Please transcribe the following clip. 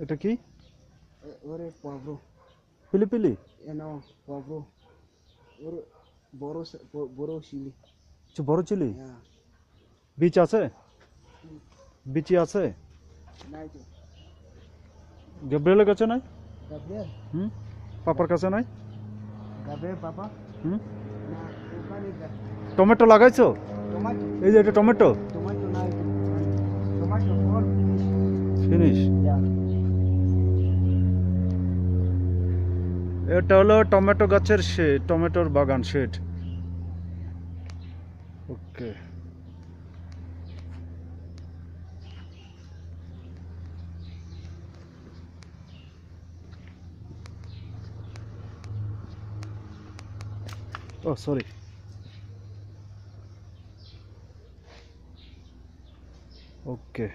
এটা কি? ওরে পভ্রো পিলিপিলি? এনো পভ্রো ওর বড় বড় শিলি আচ্ছা, বড় চিলি। হ্যাঁ বীজ আছে? বিচি আছে? নাই তো গ্যাব্রিয়েলের কাছে নাই? গাব্রিয়েল হুম, পাপার কাছে নাই? গাব্রিয়েল পাপা হুম, না ওখানে টমেটো লাগাইছো? টমেটো এই যে এটা টমেটো টমেটো নাই টমেটো ফল ফিনিশ। এটা হলো টমেটো গাছের শেড, টমেটোর বাগান শেড। ওকে, ও সরি। ওকে।